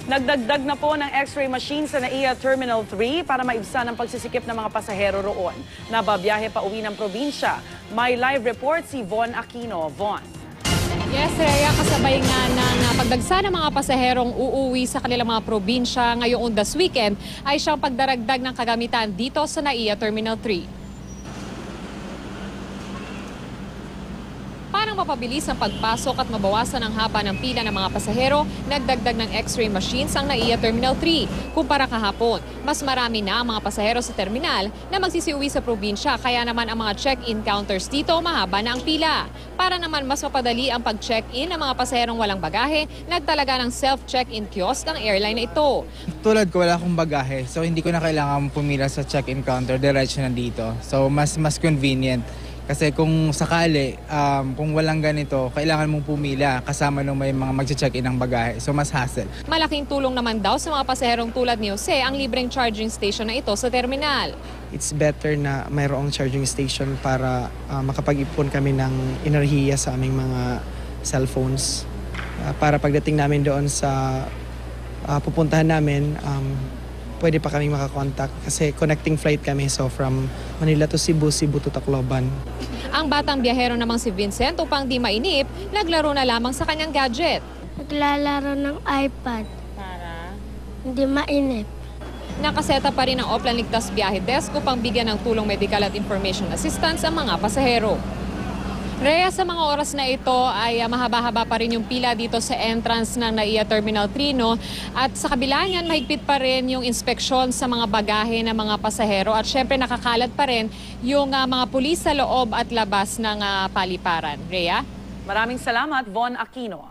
Nagdagdag na po ng X-ray machine sa NAIA Terminal 3 para maibsan ang pagsisikip ng mga pasahero roon. Nababiyahe pa uwi ng probinsya. May live report si Von Aquino. Von. Yes, Rhea, kasabay nga ng pagdagsa ng mga pasaherong uuwi sa kanilang mga probinsya ngayong undas weekend ay siyang pagdaragdag ng kagamitan dito sa NAIA Terminal 3. Para mapabilis ang pagpasok at mabawasan ang haba ng pila ng mga pasahero, nagdagdag ng X-ray machines ang NAIA Terminal 3. Kumpara kahapon, mas marami na ang mga pasahero sa terminal na magsisiuwi sa probinsya, kaya naman ang mga check-in counters dito mahaba na ang pila. Para naman mas mapadali ang pag-check-in ng mga pasaherong walang bagahe, nagtalaga ng self-check-in kiosk ang airline na ito. Tulad ko, wala akong bagahe, so hindi ko na kailangan pumila sa check-in counter, diretso na dito. So mas convenient. Kasi kung sakali, kung walang ganito, kailangan mong pumila kasama nung may mga mag-check-in ng bagahe. So mas hassle. Malaking tulong naman daw sa mga pasaherong tulad ni Jose ang libreng charging station na ito sa terminal. It's better na mayroong charging station para makapag-ipon kami ng enerhiya sa aming mga cellphones. Para pagdating namin doon sa pupuntahan namin, pwede pa kaming makakontakt kasi connecting flight kami. So from Manila to Cebu, Cebu to Tacloban. Ang batang biyahero namang si Vincent, upang di mainip, naglaro na lamang sa kanyang gadget. Naglalaro ng iPad. Para? Hindi mainip. Nakaseta pa rin ang Oplan Ligtas Biyahe Desk upang bigyan ng tulong medical at information assistance ang mga pasahero. Rhea, sa mga oras na ito ay mahaba-haba pa rin yung pila dito sa entrance ng NAIA Terminal 3, no? At sa kabila niyan, mahigpit pa rin yung inspeksyon sa mga bagahe ng mga pasahero at syempre nakakalat pa rin yung mga pulis sa loob at labas ng paliparan. Rhea? Maraming salamat, Von Aquino.